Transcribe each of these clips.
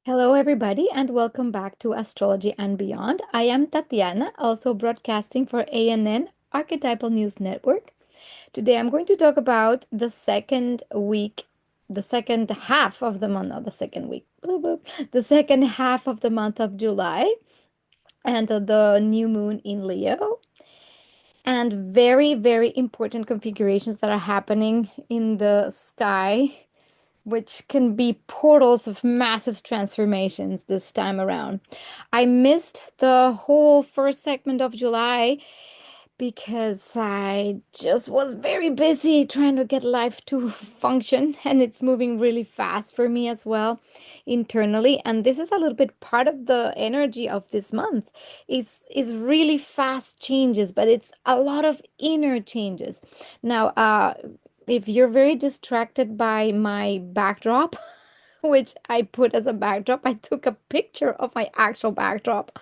Hello, everybody, and welcome back to Astrology and Beyond. I am Tatiana, also broadcasting for ANN Archetypal News Network. Today, I'm going to talk about the second week, the second half of the month, not the second week, the second half of the month of July, and the new moon in Leo, and very, very important configurations that are happening in the sky, which can be portals of massive transformations this time around. I missed the whole first segment of July because I just was very busy trying to get life to function, and it's moving really fast for me as well internally. And this is a little bit part of the energy of this month is really fast changes, but it's a lot of inner changes. Now, if you're very distracted by my backdrop, which I put as a backdrop, I took a picture of my actual backdrop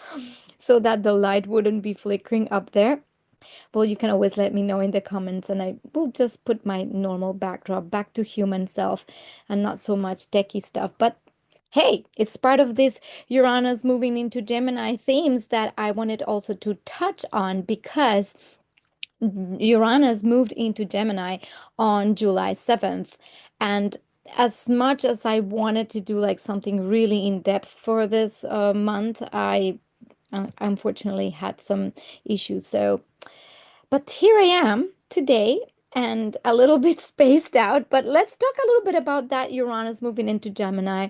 so that the light wouldn't be flickering up there. Well, you can always let me know in the comments, and I will just put my normal backdrop back to human self and not so much techie stuff. But hey, it's part of this Uranus moving into Gemini themes that I wanted also to touch on because Uranus moved into Gemini on July 7th. And as much as I wanted to do like something really in depth for this month, I unfortunately had some issues. But here I am today and a little bit spaced out. But let's talk a little bit about that Uranus moving into Gemini,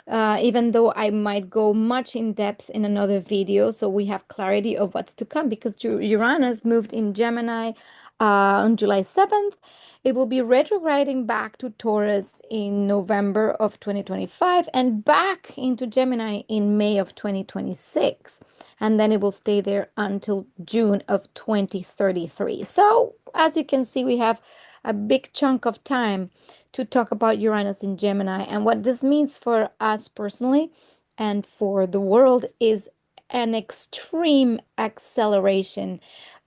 even though I might go much in depth in another video, so we have clarity of what's to come, because Uranus moved in Gemini on July 7th. It will be retrograding back to Taurus in November of 2025 and back into Gemini in May of 2026. And then it will stay there until June of 2033. So, as you can see, we have a big chunk of time to talk about Uranus in Gemini. And what this means for us personally and for the world is an extreme acceleration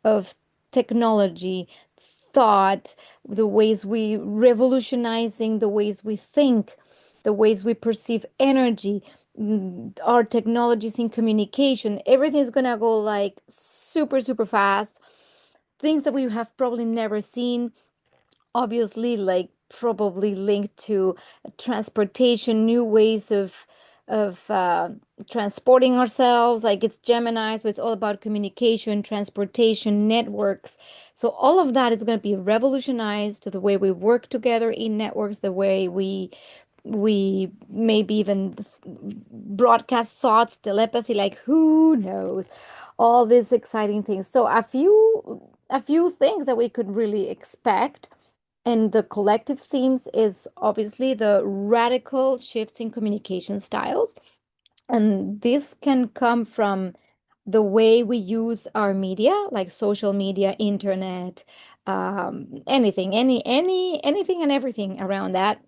of technology, thought, the ways we revolutionizing the ways we think, the ways we perceive energy, our technologies in communication. Everything's gonna go like super, super fast. Things that we have probably never seen, obviously, like probably linked to transportation, new ways of transporting ourselves. Like it's Gemini, so it's all about communication, transportation, networks. So all of that is going to be revolutionized, the way we work together in networks, the way we maybe even broadcast thoughts, telepathy, like who knows, all these exciting things. So a few things that we could really expect. And the collective themes is obviously the radical shifts in communication styles. And this can come from the way we use our media, like social media, internet, anything, anything and everything around that.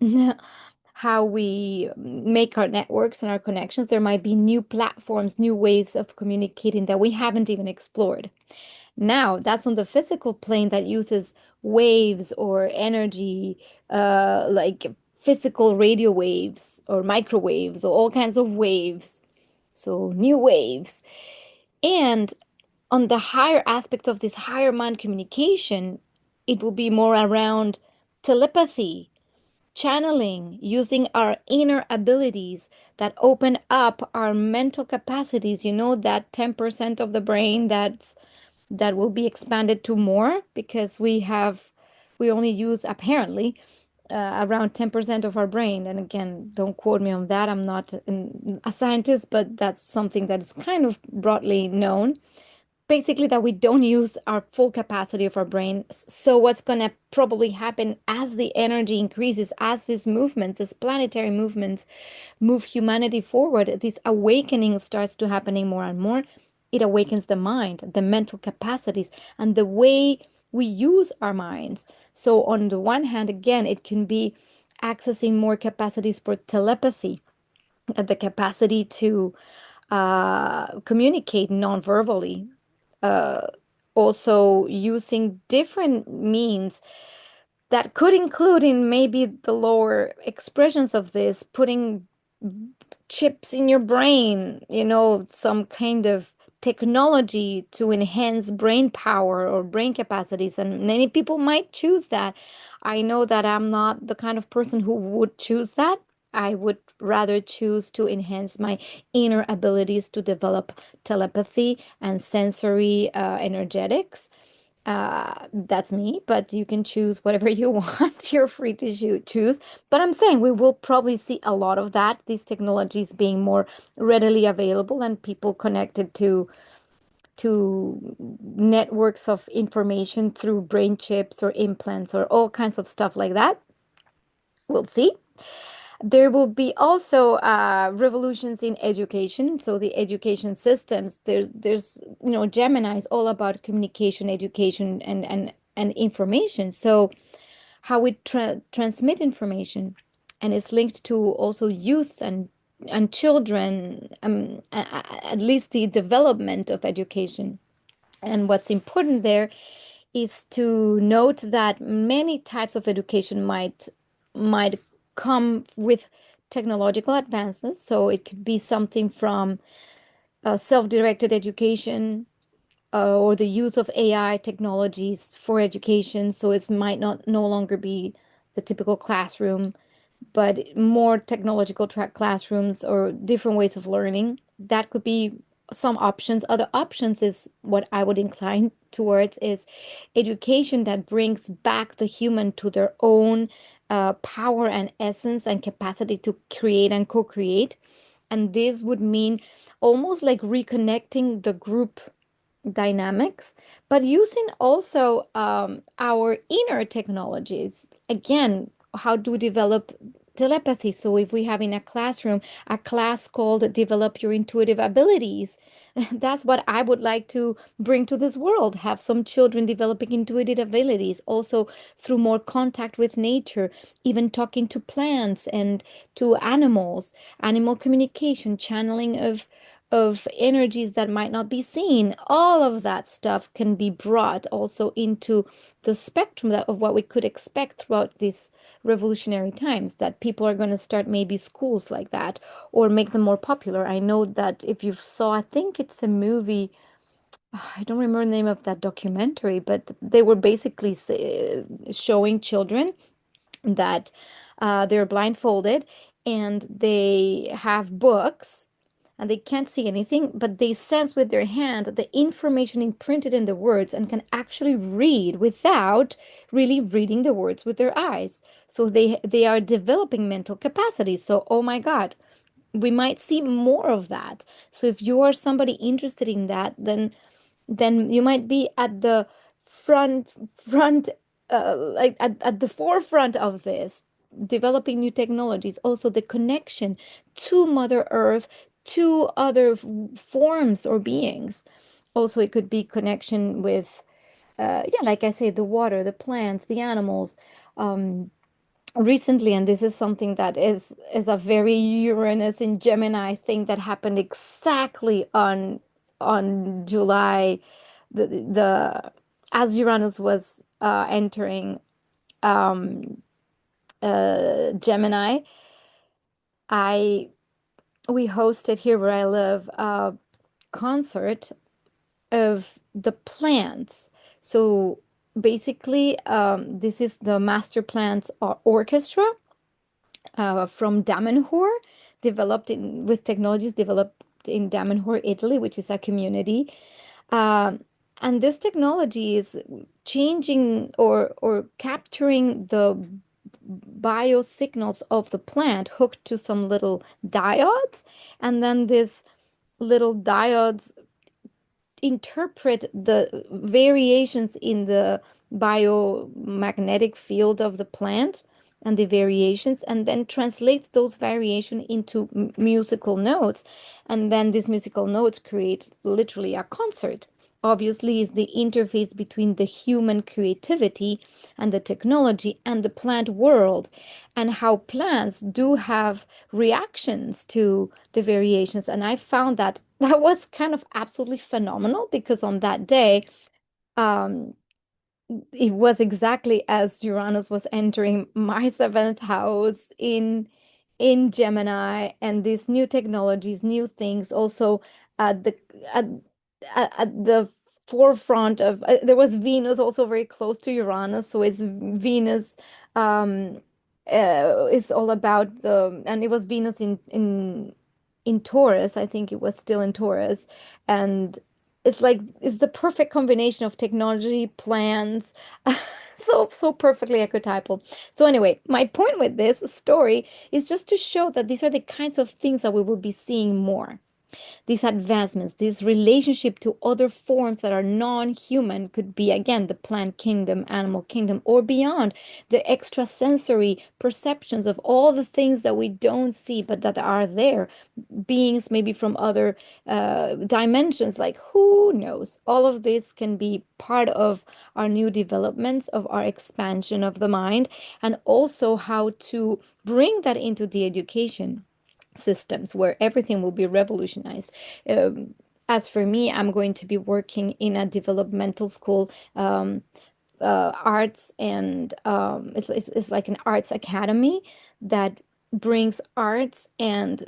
How we make our networks and our connections. There might be new platforms, new ways of communicating that we haven't even explored. Now, that's on the physical plane that uses waves or energy, like physical radio waves or microwaves or all kinds of waves. So, new waves. And on the higher aspects of this higher mind communication, it will be more around telepathy, channeling, using our inner abilities that open up our mental capacities, that 10% of the brain that will be expanded to more, because we only use apparently around 10% of our brain. And again, don't quote me on that. I'm not a scientist, but that's something that is kind of broadly known. Basically, that we don't use our full capacity of our brain. So what's going to probably happen as the energy increases, as these movements, these planetary movements move humanity forward, this awakening starts to happening more and more. It awakens the mind, the mental capacities, and the way we use our minds. So on the one hand, again, it can be accessing more capacities for telepathy, the capacity to communicate non-verbally, uh, also using different means that could include, in maybe the lower expressions of this, putting chips in your brain, some kind of technology to enhance brain power or brain capacities. And many people might choose that. I know that I'm not the kind of person who would choose that. I would rather choose to enhance my inner abilities to develop telepathy and sensory energetics. That's me, but you can choose whatever you want. You're free to choose. But I'm saying we will probably see a lot of that, these technologies being more readily available and people connected to networks of information through brain chips or implants or all kinds of stuff like that. We'll see. There will be also revolutions in education. So the education systems, there's Gemini is all about communication, education, and information. So how we transmit information, and it's linked to also youth and children, at least the development of education. And what's important there is to note that many types of education might come with technological advances. So it could be something from self-directed education, or the use of AI technologies for education. So it might not no longer be the typical classroom, but more technological track classrooms or different ways of learning. That could be some options. Other options is what I would incline towards is education that brings back the human to their own power and essence and capacity to create and co-create. And this would mean almost like reconnecting the group dynamics, but using also our inner technologies. Again, how do we develop telepathy? So if we have in a classroom a class called Develop Your Intuitive Abilities, that's what I would like to bring to this world. Have some children developing intuitive abilities, also through more contact with nature, even talking to plants and to animals, animal communication, channeling of energies that might not be seen. All of that stuff can be brought also into the spectrum of what we could expect throughout these revolutionary times, that people are going to start maybe schools like that or make them more popular. I know that if you saw, I think it's a movie, I don't remember the name of that documentary, but they were basically showing children that they're blindfolded and they have books and they can't see anything, but they sense with their hand the information imprinted in the words and can actually read without really reading the words with their eyes. So they are developing mental capacity. So, oh my God, we might see more of that. So if you are somebody interested in that, then you might be at the front like at the forefront of this, developing new technologies, also the connection to Mother Earth, to other forms or beings. Also it could be connection with yeah, like I say, the water, the plants, the animals. Recently, and this is something that is a very Uranus in Gemini thing that happened exactly on July, the as Uranus was entering um Gemini. I We hosted here where I live a concert of the plants. So basically, this is the Master Plants Orchestra from Damanhur, developed with technologies developed in Damanhur, Italy, which is a community. Um, and this technology is changing or capturing the biosignals of the plant hooked to some little diodes. And then these little diodes interpret the variations in the biomagnetic field of the plant and the variations, and then translates those variations into musical notes. And then these musical notes create literally a concert. Obviously, is the interface between the human creativity and the technology and the plant world, and how plants do have reactions to the variations. And I found that that was kind of absolutely phenomenal because on that day, um, it was exactly as Uranus was entering my seventh house in Gemini, and these new technologies, new things also at the at at the forefront of there was Venus also very close to Uranus, so it's Venus um is all about the, and it was Venus in Taurus. I think it was still in Taurus, and it's like it's the perfect combination of technology, plans, so perfectly archetypal. So anyway, my point with this story is just to show that these are the kinds of things that we will be seeing more. These advancements, this relationship to other forms that are non-human, could be again the plant kingdom, animal kingdom, or beyond, the extrasensory perceptions of all the things that we don't see but that are there, beings maybe from other dimensions, like who knows. All of this can be part of our new developments, of our expansion of the mind, and also how to bring that into the education systems where everything will be revolutionized. As for me, I'm going to be working in a developmental school, arts, and it's like an arts academy that brings arts and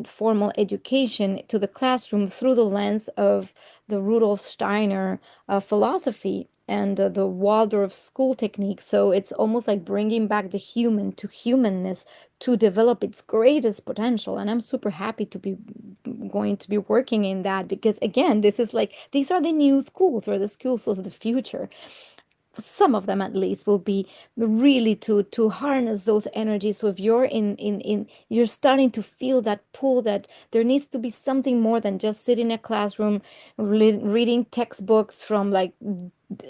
formal education to the classroom through the lens of the Rudolf Steiner philosophy and the Waldorf school technique. So it's almost like bringing back the human to humanness to develop its greatest potential. And I'm super happy to be going to be working in that because, again, this is like these are the new schools or the schools of the future. Some of them at least will be really to harness those energies. So if you're in you're starting to feel that pull, that there needs to be something more than just sitting in a classroom reading textbooks from like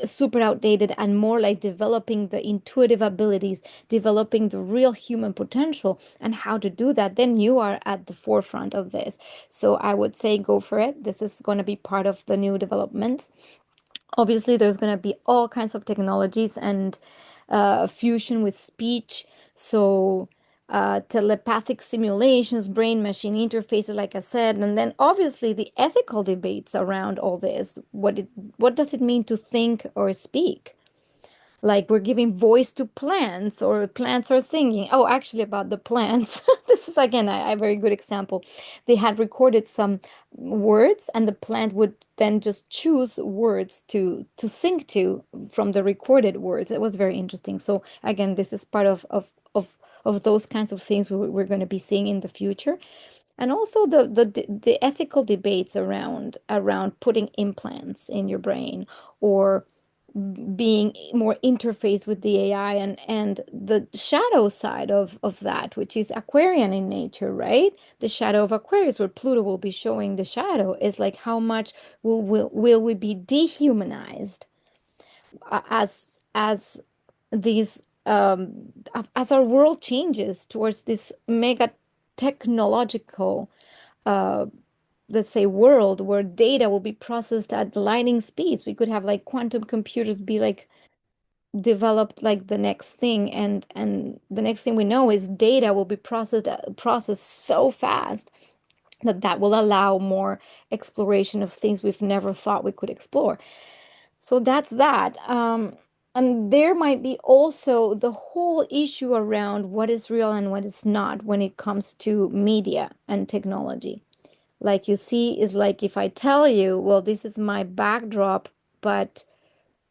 super outdated, and more like developing the intuitive abilities, developing the real human potential and how to do that, then you are at the forefront of this. So I would say go for it. This is going to be part of the new developments. Obviously, there's going to be all kinds of technologies and fusion with speech. So, telepathic simulations, brain machine interfaces, like I said. And then obviously the ethical debates around all this. What does it mean to think or speak? Like we're giving voice to plants, or plants are singing. Oh, actually, about the plants. This is again a very good example. They had recorded some words, and the plant would then just choose words to sing to from the recorded words. It was very interesting. So again, this is part of those kinds of things we're going to be seeing in the future. And also the ethical debates around putting implants in your brain, or being more interface with the AI, and the shadow side of that, which is Aquarian in nature, right? The shadow of Aquarius, where Pluto will be showing the shadow, is like how much will we be dehumanized as these as our world changes towards this mega technological uh let's say world where data will be processed at lightning speeds. We could have like quantum computers be like developed like the next thing, and the next thing we know is data will be processed so fast that that will allow more exploration of things we've never thought we could explore. So that's that. And there might be also the whole issue around what is real and what is not when it comes to media and technology. Like you see, is like if I tell you, well, this is my backdrop, but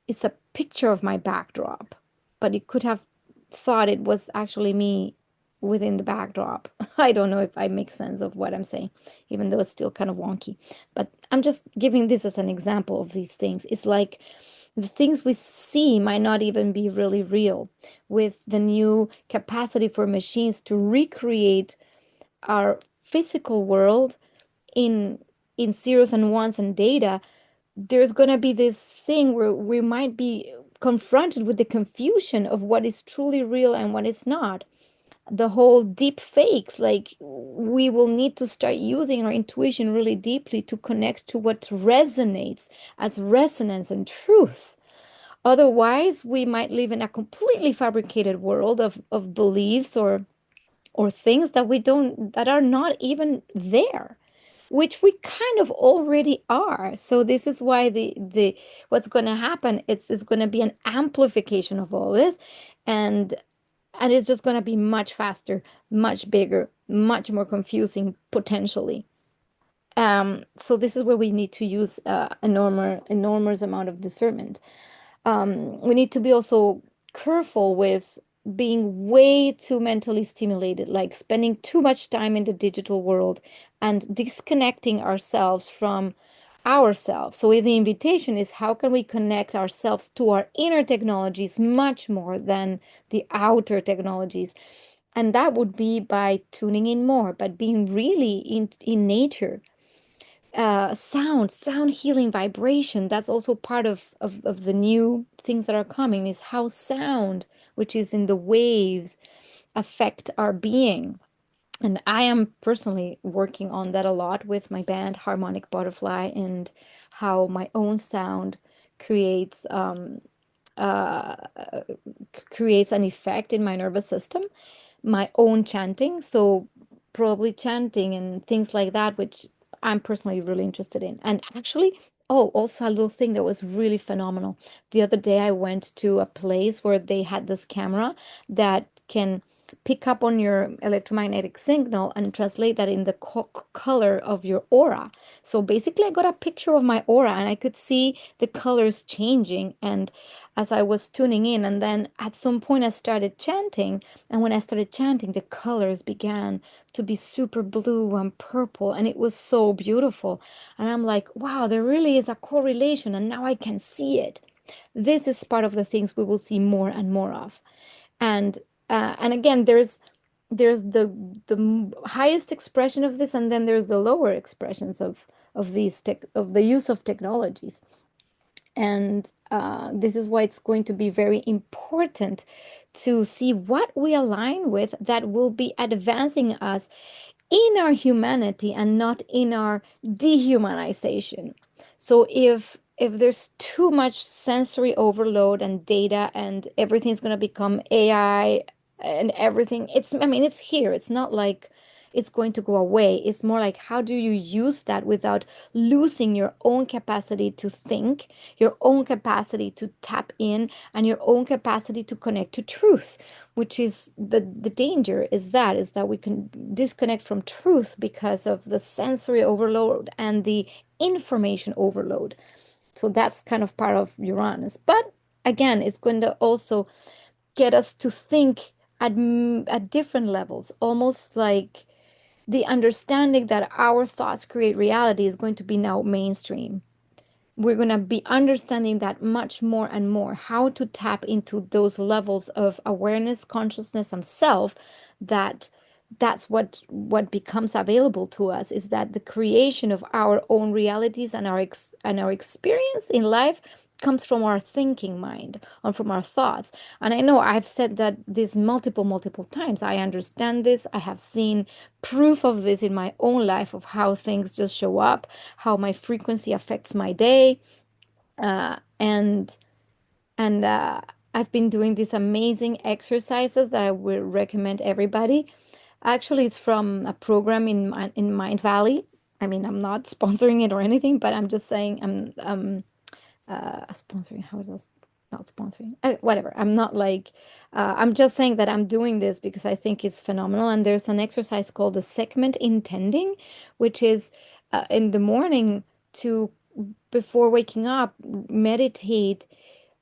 it's a picture of my backdrop, but you could have thought it was actually me within the backdrop. I don't know if I make sense of what I'm saying, even though it's still kind of wonky. But I'm just giving this as an example of these things. It's like the things we see might not even be really real. With the new capacity for machines to recreate our physical world in zeros and ones and data, there's going to be this thing where we might be confronted with the confusion of what is truly real and what is not. The whole deep fakes, like we will need to start using our intuition really deeply to connect to what resonates as resonance and truth. Otherwise, we might live in a completely fabricated world of beliefs or things that we don't, that are not even there, which we kind of already are. So this is why the what's going to happen, it's going to be an amplification of all this. And And it's just going to be much faster, much bigger, much more confusing potentially. So this is where we need to use enormous amount of discernment. We need to be also careful with being way too mentally stimulated, like spending too much time in the digital world and disconnecting ourselves from ourselves. So the invitation is, how can we connect ourselves to our inner technologies much more than the outer technologies? And that would be by tuning in more, but being really in nature. Sound healing, vibration, that's also part of the new things that are coming, is how sound, which is in the waves, affect our being. And I am personally working on that a lot with my band Harmonic Butterfly, and how my own sound creates uh, creates an effect in my nervous system, my own chanting. So probably chanting and things like that, which I'm personally really interested in. And actually, oh, also a little thing that was really phenomenal. The other day I went to a place where they had this camera that can pick up on your electromagnetic signal and translate that in the color of your aura. So basically, I got a picture of my aura and I could see the colors changing. And as I was tuning in, and then at some point I started chanting, and when I started chanting, the colors began to be super blue and purple, and it was so beautiful. And I'm like, wow, there really is a correlation, and now I can see it. This is part of the things we will see more and more of. And and again, there's the highest expression of this, and then there's the lower expressions of these tech of the use of technologies. And this is why it's going to be very important to see what we align with that will be advancing us in our humanity and not in our dehumanization. So if there's too much sensory overload and data and everything's going to become AI and everything, I mean, it's here. It's not like it's going to go away. It's more like, how do you use that without losing your own capacity to think, your own capacity to tap in, and your own capacity to connect to truth, which is the danger, is that we can disconnect from truth because of the sensory overload and the information overload. So that's kind of part of Uranus. But again, it's going to also get us to think at different levels, almost like the understanding that our thoughts create reality is going to be now mainstream. We're going to be understanding that much more and more, how to tap into those levels of awareness, consciousness, and self. That's what becomes available to us, is that the creation of our own realities and our experience in life comes from our thinking mind and from our thoughts. And I know I've said that this multiple times. I understand this. I have seen proof of this in my own life, of how things just show up, how my frequency affects my day. Uh, and and I've been doing these amazing exercises that I would recommend everybody. Actually, it's from a program in Mind Valley. I mean, I'm not sponsoring it or anything, but I'm just saying sponsoring. How is this? Not sponsoring. Whatever. I'm not like. I'm just saying that I'm doing this because I think it's phenomenal. And there's an exercise called the segment intending, which is in the morning, to before waking up, meditate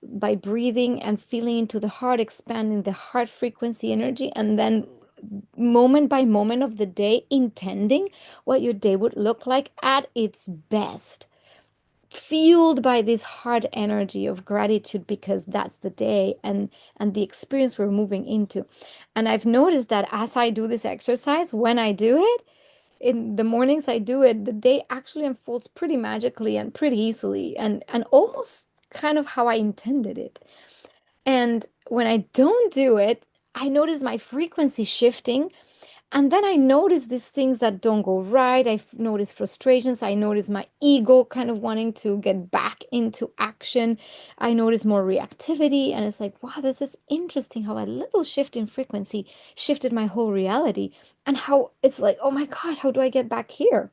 by breathing and feeling into the heart, expanding the heart frequency energy, and then moment by moment of the day, intending what your day would look like at its best, fueled by this heart energy of gratitude, because that's the day and the experience we're moving into. And I've noticed that as I do this exercise, when I do it in the mornings, I do it, the day actually unfolds pretty magically and pretty easily, and almost kind of how I intended it. And when I don't do it, I notice my frequency shifting. And then I notice these things that don't go right. I notice frustrations. I notice my ego kind of wanting to get back into action. I notice more reactivity. And it's like, wow, this is interesting how a little shift in frequency shifted my whole reality. And how it's like, oh my gosh, how do I get back here?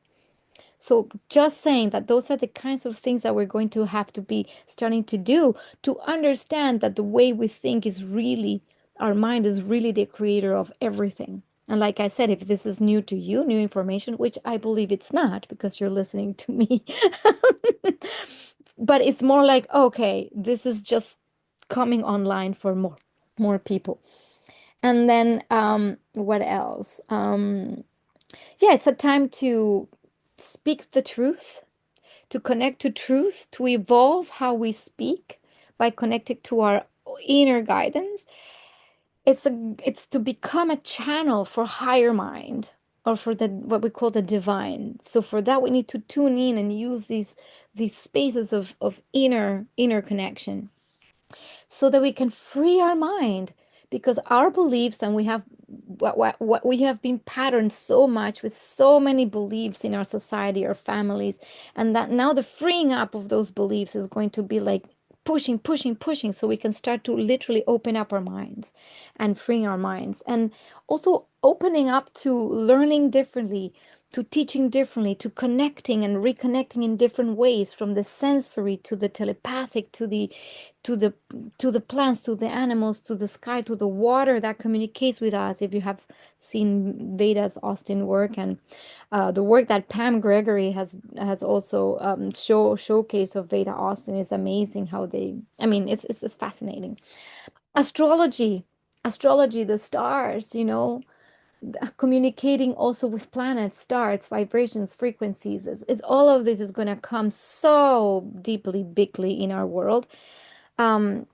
So just saying that those are the kinds of things that we're going to have to be starting to do, to understand that the way we think is really our mind is really the creator of everything. And like I said, if this is new to you, new information, which I believe it's not because you're listening to me, but it's more like, okay, this is just coming online for more people. And then what else? Yeah, it's a time to speak the truth, to connect to truth, to evolve how we speak by connecting to our inner guidance. It's to become a channel for higher mind or for the what we call the divine. So for that we need to tune in and use these spaces of inner connection so that we can free our mind because our beliefs and we have what we have been patterned so much with so many beliefs in our society or families, and that now the freeing up of those beliefs is going to be like pushing so we can start to literally open up our minds and freeing our minds, and also opening up to learning differently, to teaching differently, to connecting and reconnecting in different ways, from the sensory to the telepathic to the to the plants, to the animals, to the sky, to the water that communicates with us. If you have seen Veda's Austin work and the work that Pam Gregory has also showcase of Veda Austin is amazing. How they, I mean, it's fascinating. Astrology, astrology, the stars, communicating also with planets, stars, vibrations, frequencies. Is all of this is going to come so deeply, bigly in our world. Um,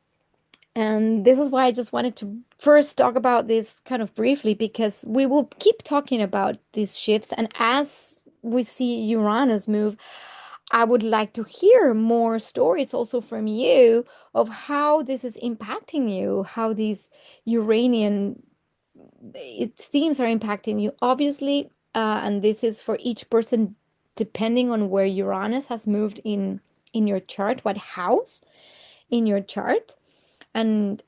and this is why I just wanted to first talk about this kind of briefly, because we will keep talking about these shifts. And as we see Uranus move, I would like to hear more stories also from you of how this is impacting you, how these Uranian its themes are impacting you, obviously. And this is for each person depending on where Uranus has moved in your chart, what house in your chart, and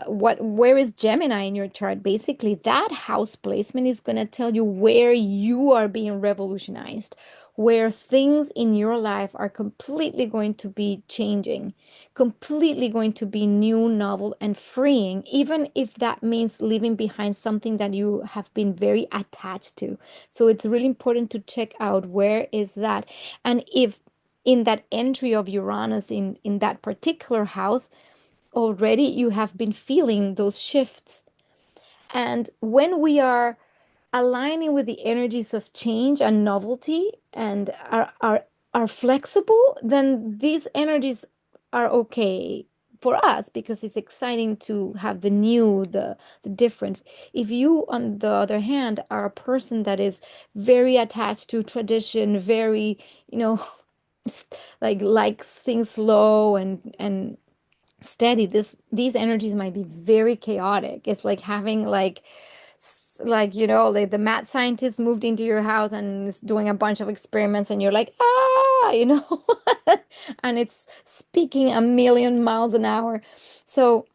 where is Gemini in your chart. Basically that house placement is going to tell you where you are being revolutionized, where things in your life are completely going to be changing, completely going to be new, novel, and freeing, even if that means leaving behind something that you have been very attached to. So it's really important to check out where is that, and if in that entry of Uranus in that particular house already you have been feeling those shifts. And when we are aligning with the energies of change and novelty and are flexible, then these energies are okay for us because it's exciting to have the new, the different. If you, on the other hand, are a person that is very attached to tradition, very, you know, like likes things slow and steady, these energies might be very chaotic. It's like having like like the mad scientist moved into your house and is doing a bunch of experiments and you're like, and it's speaking a million miles an hour. So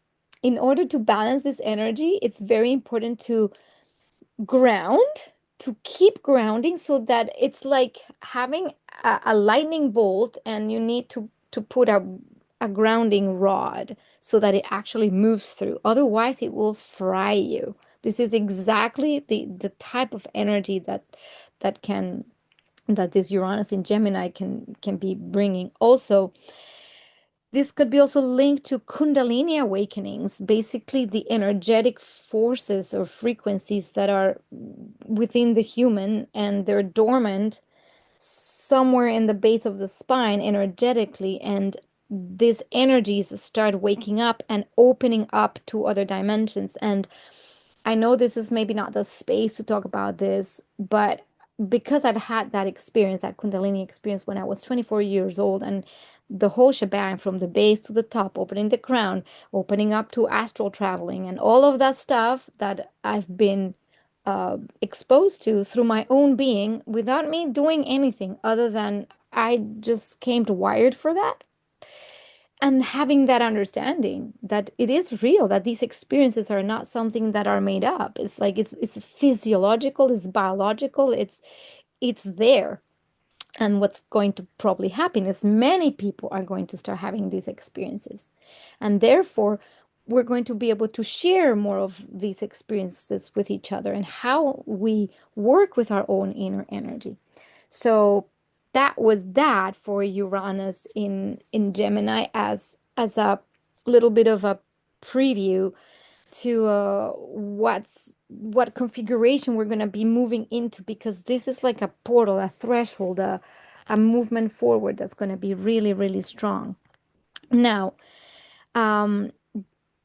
in order to balance this energy, it's very important to ground, to keep grounding, so that it's like having a lightning bolt and you need to put a grounding rod so that it actually moves through. Otherwise, it will fry you. This is exactly the type of energy that can that this Uranus in Gemini can be bringing. Also, this could be also linked to Kundalini awakenings, basically the energetic forces or frequencies that are within the human and they're dormant somewhere in the base of the spine energetically. And these energies start waking up and opening up to other dimensions. And I know this is maybe not the space to talk about this, but because I've had that experience, that Kundalini experience when I was 24 years old, and the whole shebang from the base to the top, opening the crown, opening up to astral traveling, and all of that stuff that I've been exposed to through my own being without me doing anything other than I just came to wired for that, and having that understanding that it is real, that these experiences are not something that are made up. It's like it's physiological, it's biological, it's there. And what's going to probably happen is many people are going to start having these experiences, and therefore we're going to be able to share more of these experiences with each other and how we work with our own inner energy. So that was that for Uranus in Gemini, as a little bit of a preview to what configuration we're going to be moving into, because this is like a portal, a threshold, a movement forward that's going to be really, really strong. Now, um,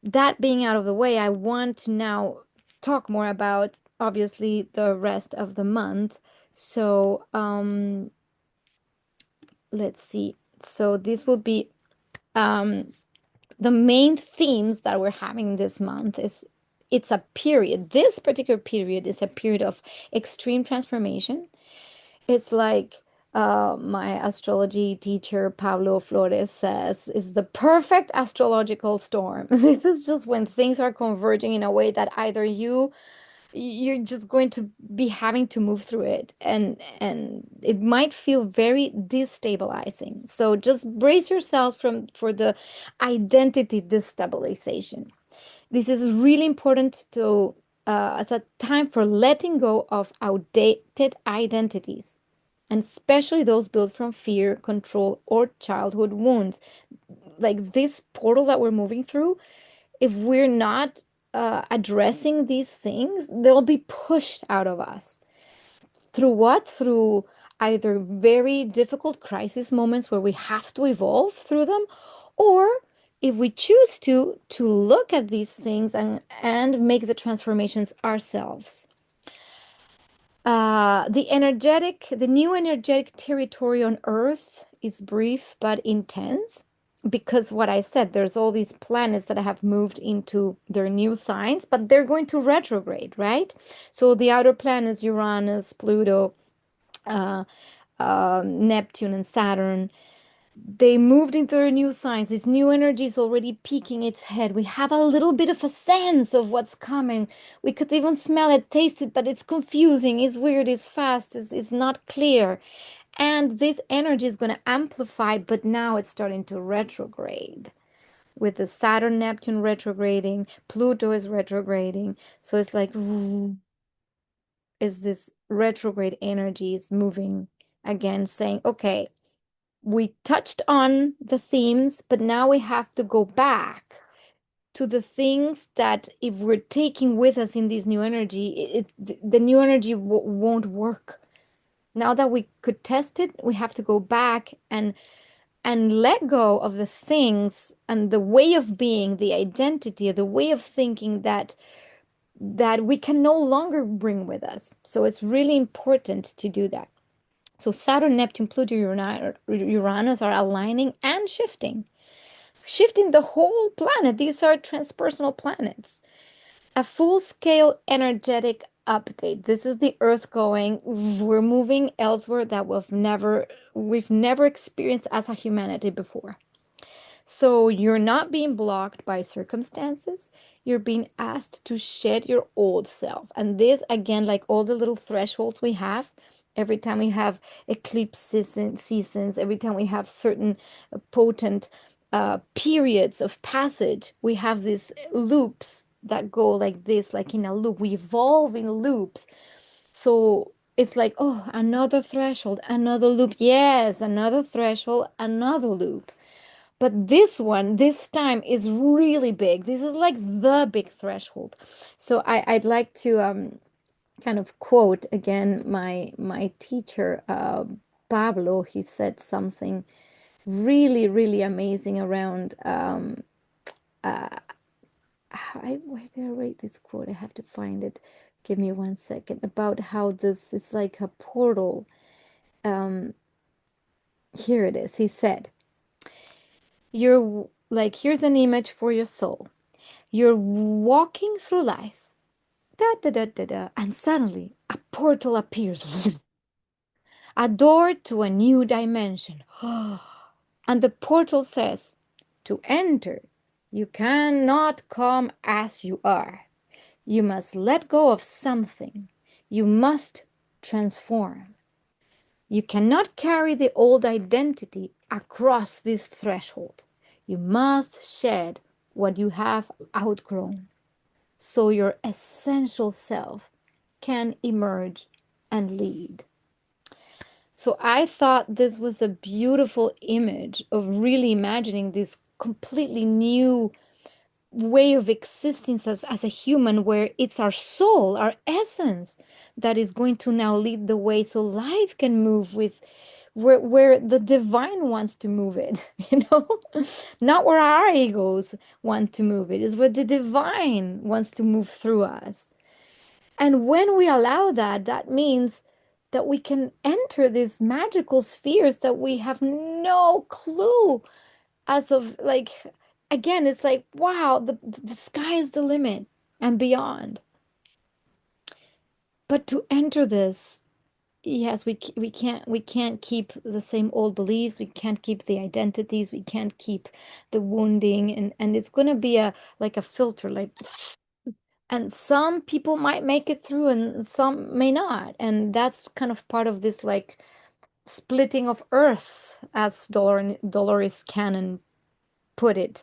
that being out of the way, I want to now talk more about obviously the rest of the month. So, let's see. So this will be um, the main themes that we're having this month is, it's a period. This particular period is a period of extreme transformation. It's like my astrology teacher Pablo Flores says, is the perfect astrological storm. This is just when things are converging in a way that either you're just going to be having to move through it, and it might feel very destabilizing. So just brace yourselves for the identity destabilization. This is really important to as a time for letting go of outdated identities, and especially those built from fear, control, or childhood wounds. Like this portal that we're moving through, if we're not addressing these things, they'll be pushed out of us. Through what? Through either very difficult crisis moments where we have to evolve through them, or if we choose to look at these things and make the transformations ourselves. The new energetic territory on Earth is brief but intense, because what I said, there's all these planets that have moved into their new signs, but they're going to retrograde, right? So the outer planets, Uranus, Pluto, uh, Neptune, and Saturn, they moved into their new signs. This new energy is already peeking its head. We have a little bit of a sense of what's coming. We could even smell it, taste it, but it's confusing, it's weird, it's fast, it's not clear. And this energy is going to amplify, but now it's starting to retrograde. With the Saturn Neptune retrograding, Pluto is retrograding. So it's like, is this retrograde energy is moving again, saying, okay, we touched on the themes, but now we have to go back to the things that if we're taking with us in this new energy, the new energy won't work. Now that we could test it, we have to go back and let go of the things and the way of being, the identity, the way of thinking that we can no longer bring with us. So it's really important to do that. So Saturn, Neptune, Pluto, Uranus are aligning and shifting the whole planet. These are transpersonal planets. A full-scale energetic update. This is the Earth going, we're moving elsewhere that we've never experienced as a humanity before. So you're not being blocked by circumstances. You're being asked to shed your old self. And this, again, like all the little thresholds we have, every time we have eclipse seasons, every time we have certain potent periods of passage, we have these loops that go like this, like in a loop. We evolve in loops. So it's like, oh, another threshold, another loop. Yes, another threshold, another loop. But this one, this time is really big. This is like the big threshold. So I'd like to kind of quote again my teacher, Pablo. He said something really, really amazing around where did I write this quote? I have to find it. Give me 1 second. About how this is like a portal. Um, Here it is. He said, "You're like, here's an image for your soul. You're walking through life, da da da da da, and suddenly a portal appears, a door to a new dimension. And the portal says, to enter, you cannot come as you are. You must let go of something. You must transform. You cannot carry the old identity across this threshold. You must shed what you have outgrown, so your essential self can emerge and lead. So I thought this was a beautiful image of really imagining this completely new way of existence as a human, where it's our soul, our essence, that is going to now lead the way, so life can move with where the divine wants to move it, not where our egos want to move it, is where the divine wants to move through us. And when we allow that, that means that we can enter these magical spheres that we have no clue as of, like, again, it's like, wow, the sky is the limit and beyond. But to enter this, yes, we can't keep the same old beliefs, we can't keep the identities, we can't keep the wounding, and it's going to be a like a filter, like, and some people might make it through and some may not, and that's kind of part of this, like, splitting of earths, as Dolores Cannon put it.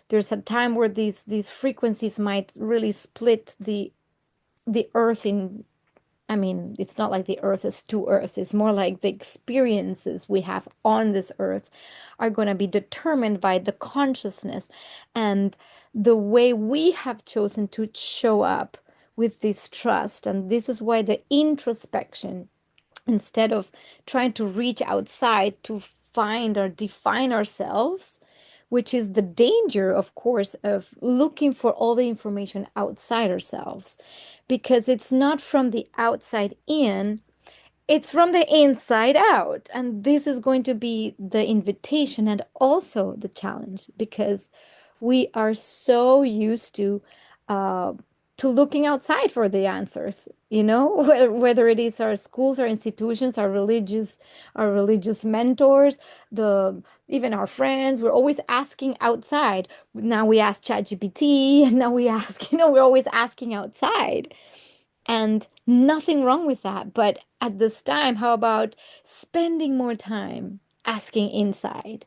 There's a time where these frequencies might really split the earth in, I mean, it's not like the earth is two earths. It's more like the experiences we have on this earth are going to be determined by the consciousness and the way we have chosen to show up with this trust. And this is why the introspection, instead of trying to reach outside to find or define ourselves, which is the danger, of course, of looking for all the information outside ourselves, because it's not from the outside in, it's from the inside out. And this is going to be the invitation and also the challenge, because we are so used uh, to looking outside for the answers, whether it is our schools, our institutions, our religious mentors, the even our friends. We're always asking outside. Now we ask ChatGPT, and now we ask, we're always asking outside. And nothing wrong with that. But at this time, how about spending more time asking inside?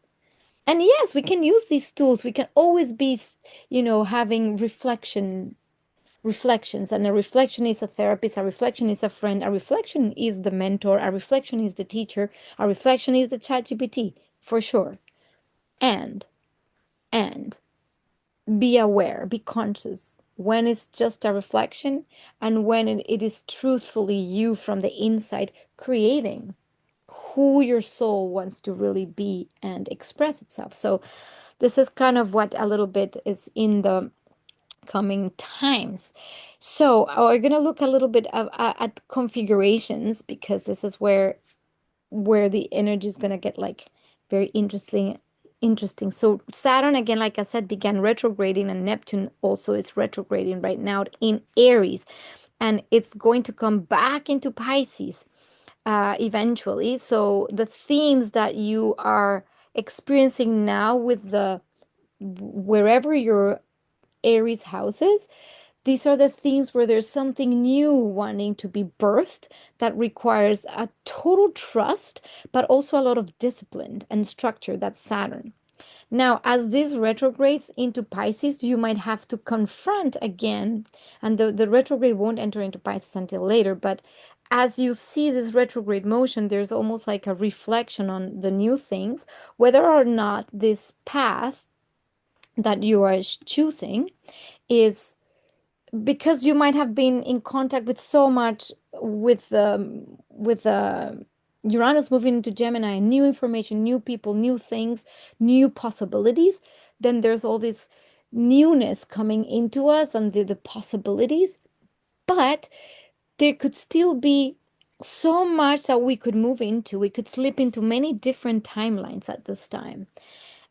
And yes, we can use these tools. We can always be, having reflections. And a reflection is a therapist, a reflection is a friend, a reflection is the mentor, a reflection is the teacher, a reflection is the ChatGPT, for sure. And, and be aware, be conscious when it's just a reflection and when it is truthfully you from the inside creating who your soul wants to really be and express itself. So this is kind of what a little bit is in the coming times. So we're going to look a little bit at configurations, because this is where the energy is going to get, like, very interesting. So Saturn, again, like I said, began retrograding, and Neptune also is retrograding right now in Aries, and it's going to come back into Pisces eventually. So the themes that you are experiencing now with the wherever your Aries houses, these are the things where there's something new wanting to be birthed that requires a total trust, but also a lot of discipline and structure. That's Saturn. Now, as this retrogrades into Pisces, you might have to confront again, and the retrograde won't enter into Pisces until later, but as you see this retrograde motion, there's almost like a reflection on the new things, whether or not this path that you are choosing is, because you might have been in contact with so much with Uranus moving into Gemini, new information, new people, new things, new possibilities. Then there's all this newness coming into us and the possibilities. But there could still be so much that we could move into. We could slip into many different timelines at this time,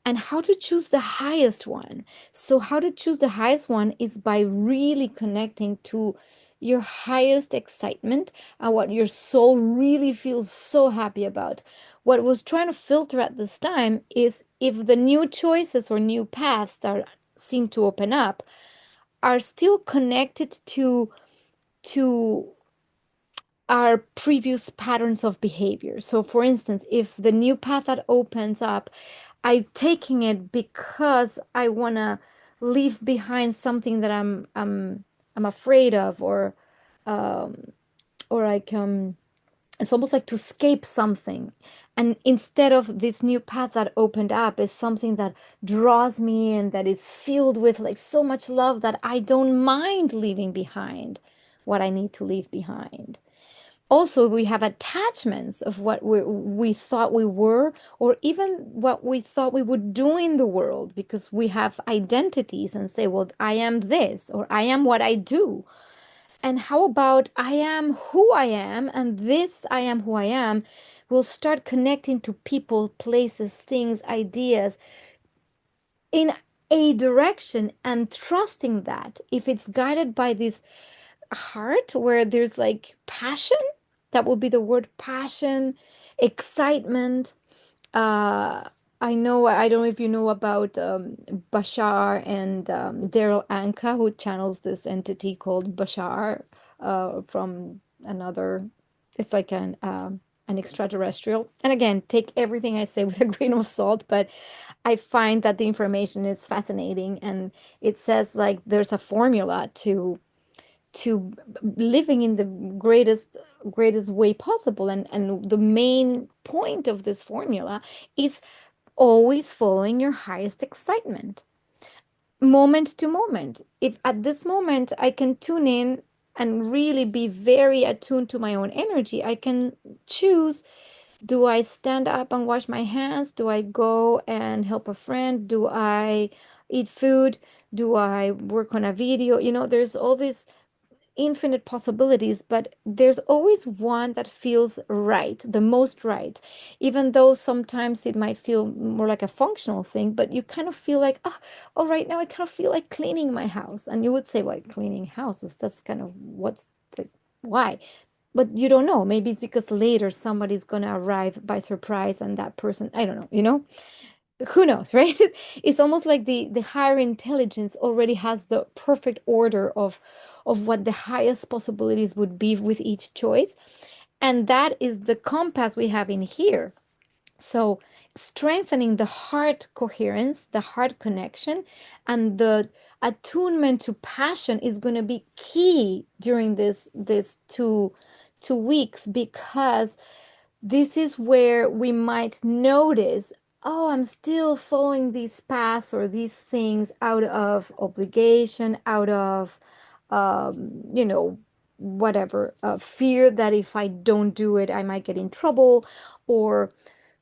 and how to choose the highest one. So, how to choose the highest one is by really connecting to your highest excitement and what your soul really feels so happy about. What was trying to filter at this time is if the new choices or new paths that seem to open up are still connected to our previous patterns of behavior. So, for instance, if the new path that opens up, I'm taking it because I want to leave behind something that I'm afraid of, um, or like it's almost like to escape something. And instead of this new path that opened up is something that draws me and that is filled with like so much love that I don't mind leaving behind what I need to leave behind. Also, we have attachments of what we thought we were, or even what we thought we would do in the world, because we have identities and say, well, I am this, or I am what I do. And how about I am who I am, and this I am who I am will start connecting to people, places, things, ideas in a direction, and trusting that if it's guided by this heart where there's like passion, that would be the word passion, excitement. Uh, I know, I don't know if you know about Bashar and Daryl Anka, who channels this entity called Bashar from another, it's like an extraterrestrial. And again, take everything I say with a grain of salt, but I find that the information is fascinating, and it says like there's a formula to living in the greatest way possible, and the main point of this formula is always following your highest excitement, moment to moment. If at this moment I can tune in and really be very attuned to my own energy, I can choose, do I stand up and wash my hands? Do I go and help a friend? Do I eat food? Do I work on a video? There's all these infinite possibilities, but there's always one that feels right, the most right, even though sometimes it might feel more like a functional thing, but you kind of feel like, oh, right now I kind of feel like cleaning my house. And you would say, well, cleaning houses, that's kind of what's the, why? But you don't know. Maybe it's because later somebody's going to arrive by surprise and that person, I don't know, who knows, right? It's almost like the higher intelligence already has the perfect order of what the highest possibilities would be with each choice, and that is the compass we have in here. So strengthening the heart coherence, the heart connection, and the attunement to passion is going to be key during this two weeks, because this is where we might notice, oh, I'm still following these paths or these things out of obligation, out of, whatever, fear that if I don't do it, I might get in trouble, or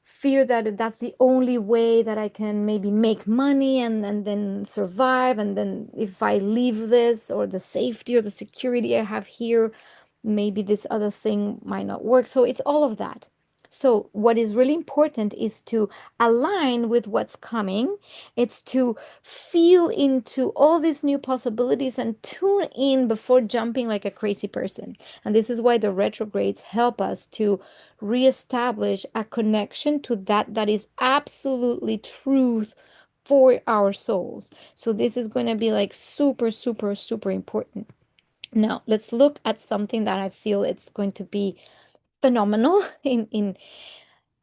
fear that that's the only way that I can maybe make money and then survive. And then if I leave this, or the safety or the security I have here, maybe this other thing might not work. So it's all of that. So what is really important is to align with what's coming. It's to feel into all these new possibilities and tune in before jumping like a crazy person. And this is why the retrogrades help us to reestablish a connection to that is absolutely truth for our souls. So this is going to be like super, super, super important. Now, let's look at something that I feel it's going to be phenomenal in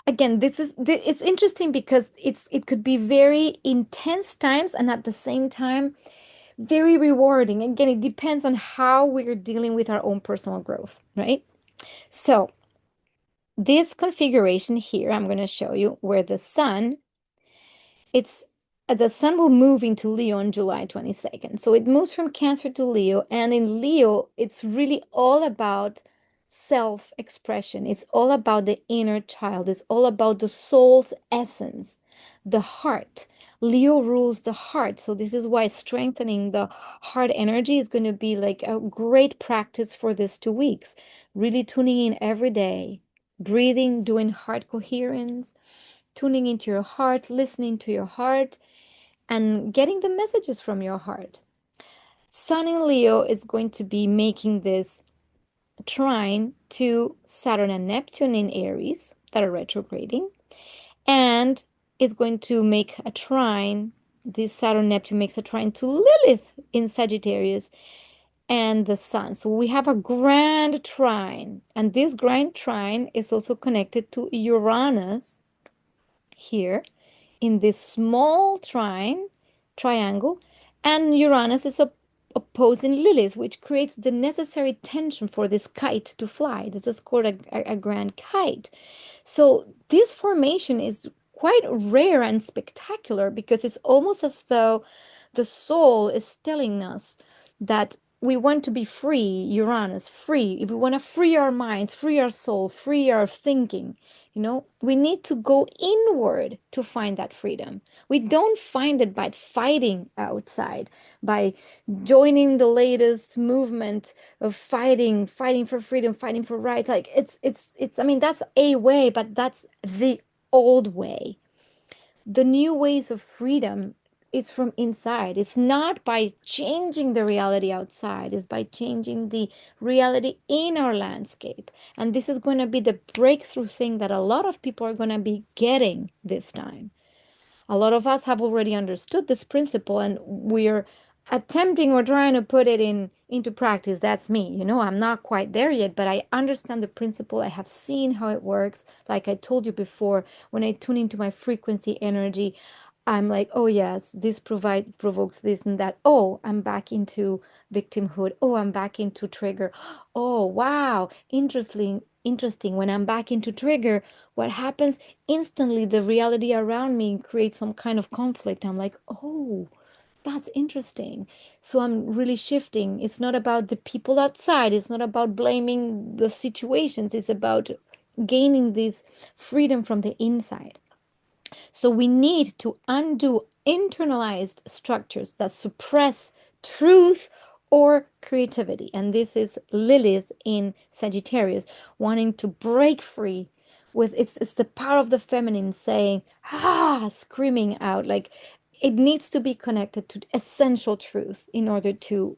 again, it's interesting because it could be very intense times, and at the same time very rewarding. Again, it depends on how we're dealing with our own personal growth, right? So, this configuration here I'm going to show you, where it's the sun will move into Leo on July 22nd. So it moves from Cancer to Leo. And in Leo, it's really all about self-expression. It's all about the inner child. It's all about the soul's essence, the heart. Leo rules the heart. So this is why strengthening the heart energy is going to be like a great practice for this 2 weeks. Really tuning in every day, breathing, doing heart coherence, tuning into your heart, listening to your heart, and getting the messages from your heart. Sun in Leo is going to be making this trine to Saturn and Neptune in Aries that are retrograding, and is going to make a trine. This Saturn Neptune makes a trine to Lilith in Sagittarius and the Sun. So we have a grand trine, and this grand trine is also connected to Uranus here in this small triangle, And Uranus is opposing Lilith, which creates the necessary tension for this kite to fly. This is called a grand kite. So this formation is quite rare and spectacular because it's almost as though the soul is telling us that we want to be free, Uranus, free. If we want to free our minds, free our soul, free our thinking, we need to go inward to find that freedom. We don't find it by fighting outside, by joining the latest movement of fighting for freedom, fighting for rights. Like it's I mean, that's a way, but that's the old way. The new ways of freedom is from inside. It's not by changing the reality outside, it's by changing the reality in our landscape. And this is going to be the breakthrough thing that a lot of people are going to be getting this time. A lot of us have already understood this principle, and we're attempting or trying to put it into practice. That's me. I'm not quite there yet, but I understand the principle. I have seen how it works. Like I told you before, when I tune into my frequency energy, I'm like, oh yes, this provokes this and that. Oh, I'm back into victimhood. Oh, I'm back into trigger. Oh, wow, interesting. When I'm back into trigger, what happens? Instantly, the reality around me creates some kind of conflict. I'm like, oh, that's interesting. So I'm really shifting. It's not about the people outside. It's not about blaming the situations. It's about gaining this freedom from the inside. So we need to undo internalized structures that suppress truth or creativity. And this is Lilith in Sagittarius, wanting to break free with it's the power of the feminine saying, screaming out. Like it needs to be connected to essential truth in order to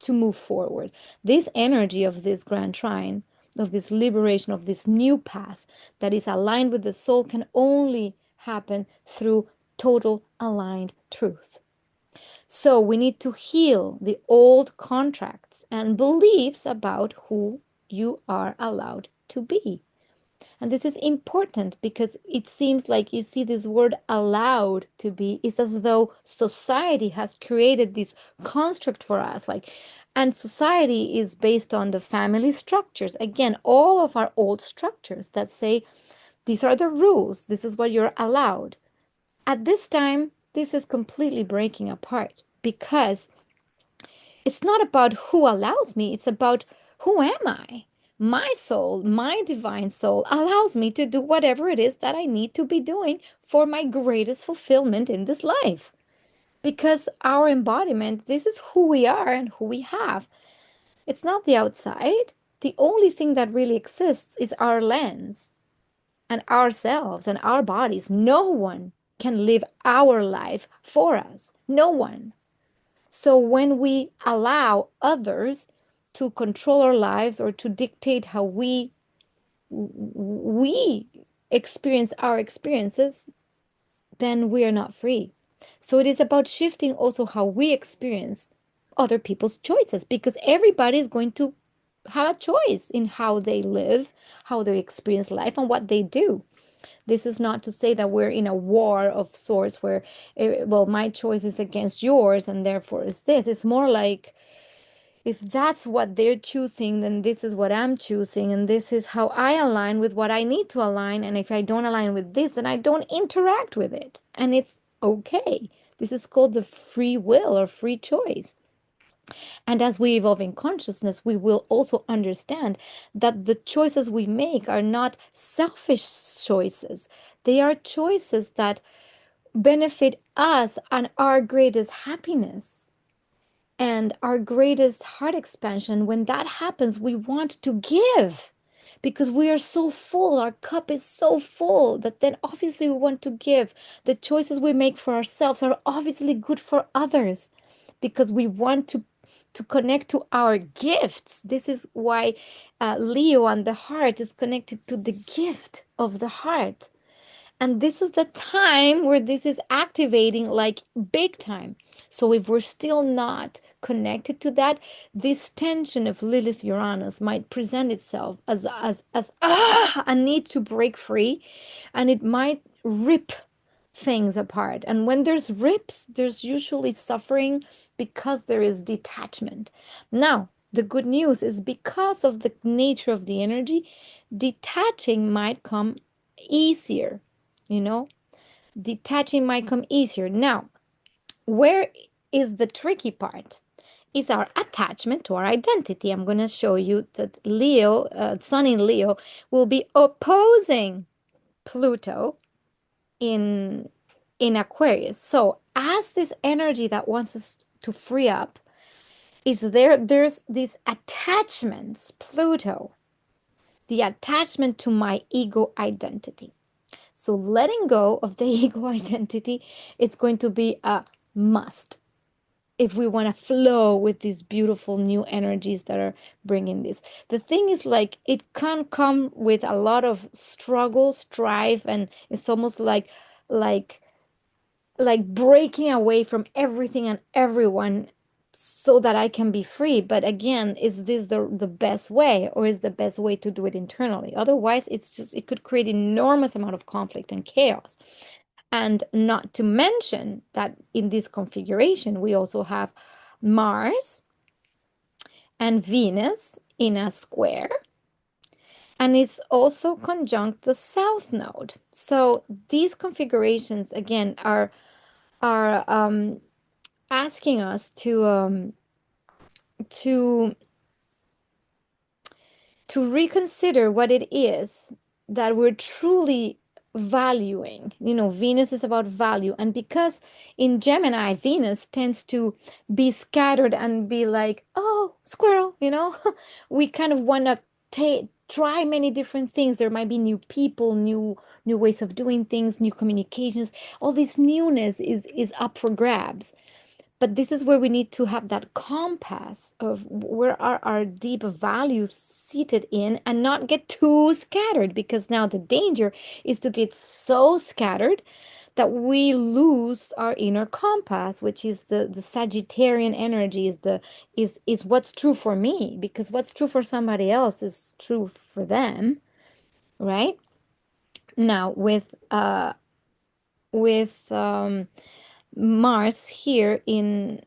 move forward. This energy of this grand trine, of this liberation, of this new path that is aligned with the soul can only happen through total aligned truth. So we need to heal the old contracts and beliefs about who you are allowed to be. And this is important because it seems like you see this word allowed to be, it's as though society has created this construct for us. And society is based on the family structures. Again, all of our old structures that say, these are the rules, this is what you're allowed. At this time, this is completely breaking apart because it's not about who allows me, it's about who am I? My soul, my divine soul, allows me to do whatever it is that I need to be doing for my greatest fulfillment in this life. Because our embodiment, this is who we are and who we have. It's not the outside. The only thing that really exists is our lens and ourselves and our bodies. No one can live our life for us. No one. So when we allow others to control our lives or to dictate how we experience our experiences, then we are not free. So it is about shifting also how we experience other people's choices, because everybody is going to have a choice in how they live, how they experience life, and what they do. This is not to say that we're in a war of sorts where, well, my choice is against yours and therefore it's this. It's more like if that's what they're choosing, then this is what I'm choosing, and this is how I align with what I need to align. And if I don't align with this, then I don't interact with it. And it's okay. This is called the free will or free choice. And as we evolve in consciousness, we will also understand that the choices we make are not selfish choices. They are choices that benefit us and our greatest happiness and our greatest heart expansion. When that happens, we want to give because we are so full. Our cup is so full that then obviously we want to give. The choices we make for ourselves are obviously good for others because we want to connect to our gifts. This is why Leo and the heart is connected to the gift of the heart. And this is the time where this is activating like big time. So if we're still not connected to that, this tension of Lilith Uranus might present itself as a need to break free, and it might rip things apart. And when there's rips, there's usually suffering because there is detachment. Now, the good news is because of the nature of the energy, detaching might come easier, you know, detaching might come easier. Now, where is the tricky part? Is our attachment to our identity. I'm going to show you that Leo, Sun in Leo, will be opposing Pluto in Aquarius. So as this energy that wants us to free up is there's these attachments, Pluto, the attachment to my ego identity. So letting go of the ego identity, it's going to be a must if we want to flow with these beautiful new energies that are bringing this. The thing is, like, it can come with a lot of struggle, strife, and it's almost like like breaking away from everything and everyone so that I can be free. But again, is this the best way, or is the best way to do it internally? Otherwise, it could create enormous amount of conflict and chaos. And not to mention that in this configuration, we also have Mars and Venus in a square, and it's also conjunct the South Node. So these configurations again are asking us to to reconsider what it is that we're truly valuing. You know, Venus is about value. And because in Gemini, Venus tends to be scattered and be like, oh, squirrel, you know, we kind of want to try many different things. There might be new people, new ways of doing things, new communications. All this newness is up for grabs. But this is where we need to have that compass of where are our deep values seated in, and not get too scattered, because now the danger is to get so scattered that we lose our inner compass, which is the Sagittarian energy, is what's true for me, because what's true for somebody else is true for them, right? Now with Mars here in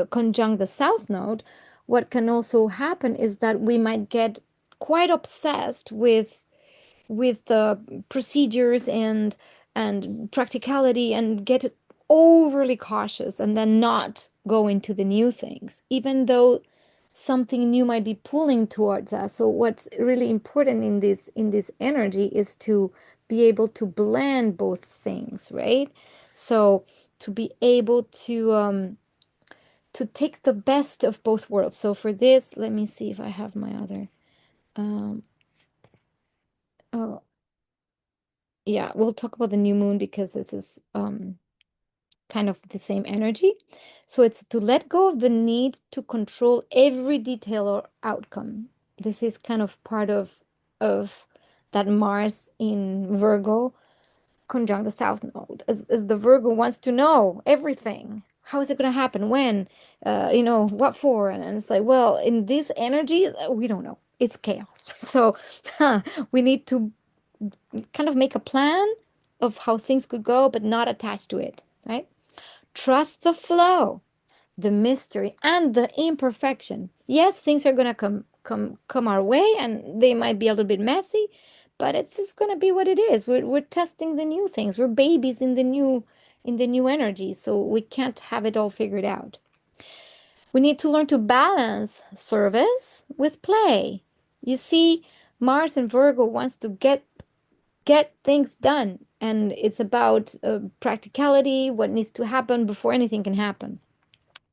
conjunct the South Node, what can also happen is that we might get quite obsessed with procedures and practicality, and get overly cautious, and then not go into the new things, even though something new might be pulling towards us. So what's really important in this energy is to be able to blend both things, right? So to be able to take the best of both worlds. So for this, let me see if I have my other um oh yeah, we'll talk about the new moon because this is kind of the same energy. So it's to let go of the need to control every detail or outcome. This is kind of part of that Mars in Virgo conjunct the South Node. As the Virgo wants to know everything. How is it going to happen? When? What for? And it's like, well, in these energies, we don't know. It's chaos. So we need to kind of make a plan of how things could go, but not attach to it, right? Trust the flow, the mystery, and the imperfection. Yes, things are gonna come our way, and they might be a little bit messy, but it's just gonna be what it is. We're testing the new things. We're babies in the new energy, so we can't have it all figured out. We need to learn to balance service with play. You see, Mars and Virgo wants to get things done, and it's about practicality, what needs to happen before anything can happen.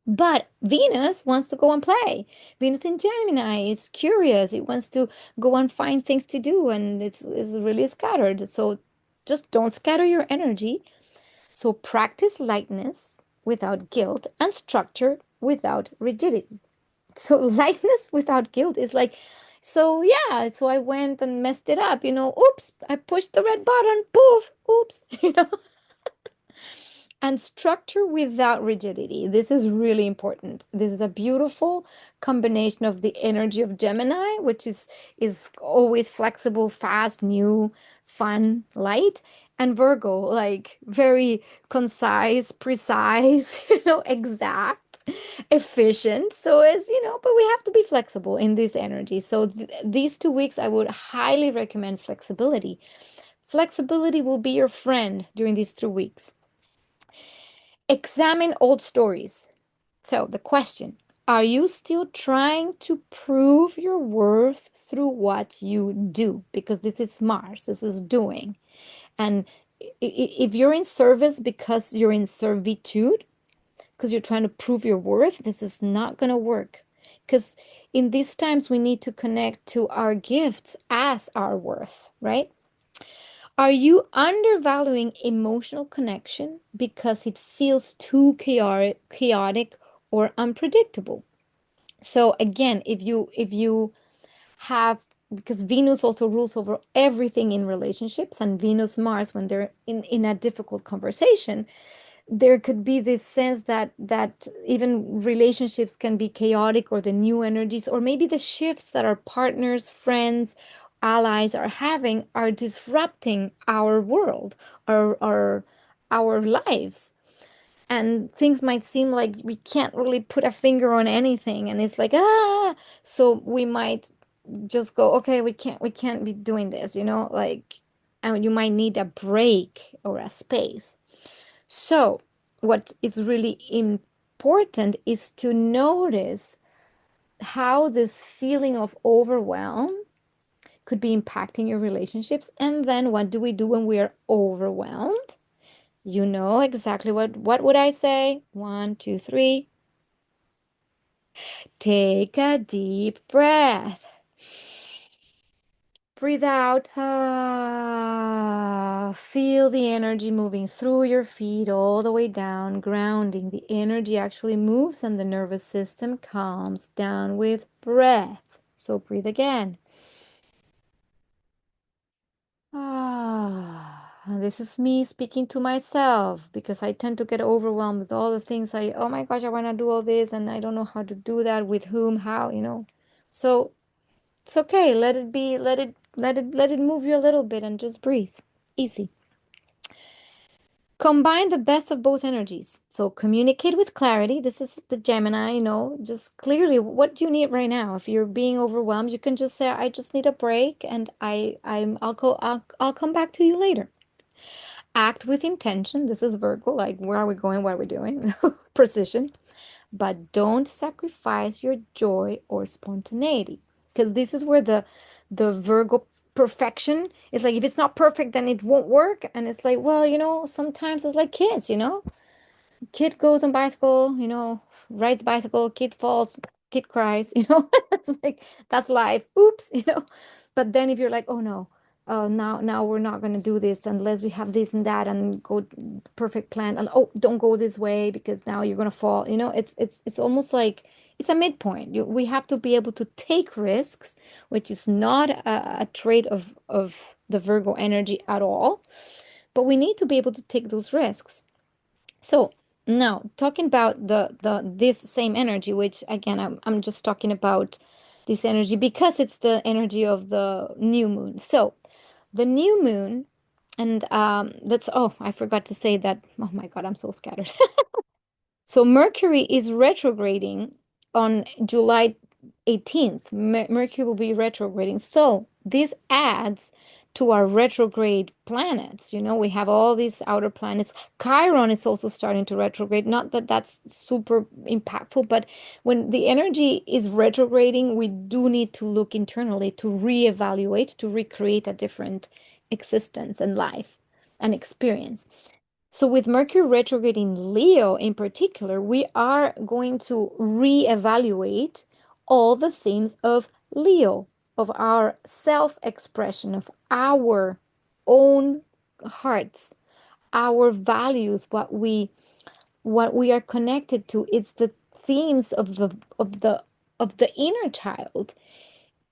But Venus wants to go and play. Venus in Gemini is curious. It wants to go and find things to do, and it's really scattered. So just don't scatter your energy. So practice lightness without guilt, and structure without rigidity. So lightness without guilt is like, so yeah, so I went and messed it up, oops, I pushed the red button, poof, oops, And structure without rigidity. This is really important. This is a beautiful combination of the energy of Gemini, which is always flexible, fast, new, fun, light, and Virgo, like very concise, precise, exact, efficient. So as but we have to be flexible in this energy. So these 2 weeks, I would highly recommend flexibility. Flexibility will be your friend during these 2 weeks. Examine old stories. So, the question, are you still trying to prove your worth through what you do? Because this is Mars, this is doing. And if you're in service because you're in servitude, because you're trying to prove your worth, this is not going to work. Because in these times, we need to connect to our gifts as our worth, right? Are you undervaluing emotional connection because it feels too chaotic or unpredictable? So again, if you have, because Venus also rules over everything in relationships, and Venus Mars, when they're in a difficult conversation, there could be this sense that even relationships can be chaotic, or the new energies, or maybe the shifts that our partners, friends, allies are having are disrupting our world, our lives. And things might seem like we can't really put a finger on anything, and it's like, so we might just go, okay, we can't be doing this, like, and you might need a break or a space. So, what is really important is to notice how this feeling of overwhelm could be impacting your relationships. And then what do we do when we are overwhelmed? You know exactly what would I say? One, two, three. Take a deep breath. Breathe out. Feel the energy moving through your feet all the way down, grounding. The energy actually moves and the nervous system calms down with breath. So breathe again. This is me speaking to myself because I tend to get overwhelmed with all the things oh my gosh, I want to do all this and I don't know how to do that, with whom, how. So it's okay. Let it be, let it move you a little bit and just breathe. Easy. Combine the best of both energies. So communicate with clarity. This is the Gemini, just clearly what do you need right now. If you're being overwhelmed, you can just say, I just need a break and I'll come back to you later. Act with intention. This is Virgo, like where are we going? What are we doing? Precision. But don't sacrifice your joy or spontaneity. Because this is where the Virgo perfection is like, if it's not perfect, then it won't work. And it's like, well, sometimes it's like kids. Kid goes on bicycle, rides bicycle, kid falls, kid cries, it's like that's life. Oops. But then if you're like, oh no, now we're not gonna do this unless we have this and that and go perfect plan, and oh, don't go this way because now you're gonna fall. It's almost like it's a midpoint. We have to be able to take risks, which is not a trait of the Virgo energy at all, but we need to be able to take those risks. So now talking about the this same energy, which again I'm just talking about this energy because it's the energy of the new moon. So the new moon, and that's, oh, I forgot to say that. Oh my God, I'm so scattered. So Mercury is retrograding on July 18th. Mercury will be retrograding. So this adds to our retrograde planets. We have all these outer planets. Chiron is also starting to retrograde. Not that that's super impactful, but when the energy is retrograding, we do need to look internally to reevaluate, to recreate a different existence and life and experience. So, with Mercury retrograde in Leo in particular, we are going to reevaluate all the themes of Leo, of our self-expression, of our own hearts, our values, what we are connected to. It's the themes of the inner child.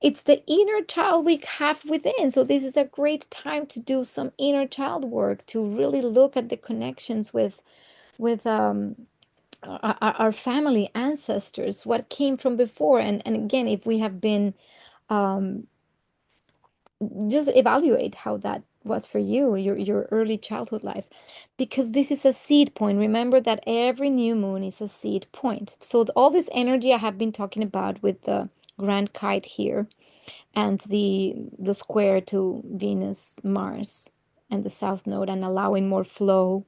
It's the inner child we have within. So this is a great time to do some inner child work, to really look at the connections with our family ancestors, what came from before. And again, if we have been, um, just evaluate how that was for you, your early childhood life, because this is a seed point. Remember that every new moon is a seed point. So all this energy I have been talking about with the grand kite here, and the square to Venus, Mars, and the South Node, and allowing more flow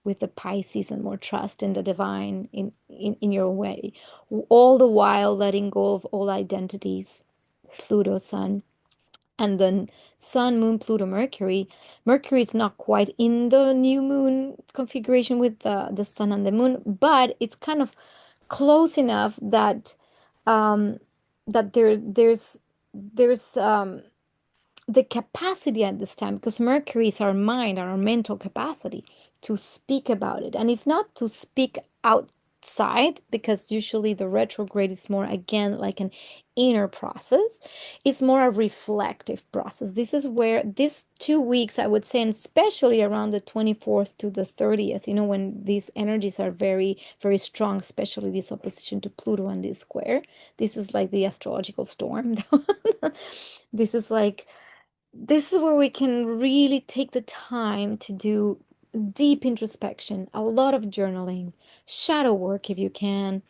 with the Pisces and more trust in the divine in your way, all the while letting go of all identities. Pluto, Sun, and then Sun, Moon, Pluto, Mercury. Mercury is not quite in the new moon configuration with the Sun and the Moon, but it's kind of close enough that um, that there's the capacity at this time, because Mercury is our mind, our mental capacity to speak about it. And if not to speak outside, because usually the retrograde is more, again, like an inner process, it's more a reflective process. This is where these 2 weeks, I would say, and especially around the 24th to the 30th, when these energies are very, very strong, especially this opposition to Pluto and this square. This is like the astrological storm. This is like this is where we can really take the time to do deep introspection, a lot of journaling, shadow work if you can,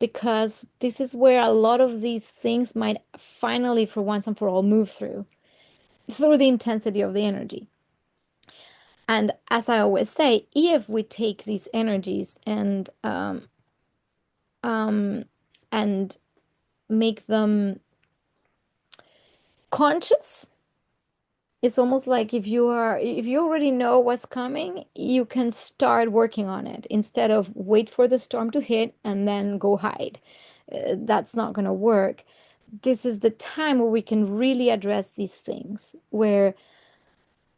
because this is where a lot of these things might finally, for once and for all, move through the intensity of the energy. And as I always say, if we take these energies um, and make them conscious, it's almost like if you already know what's coming, you can start working on it instead of wait for the storm to hit and then go hide. That's not going to work. This is the time where we can really address these things, where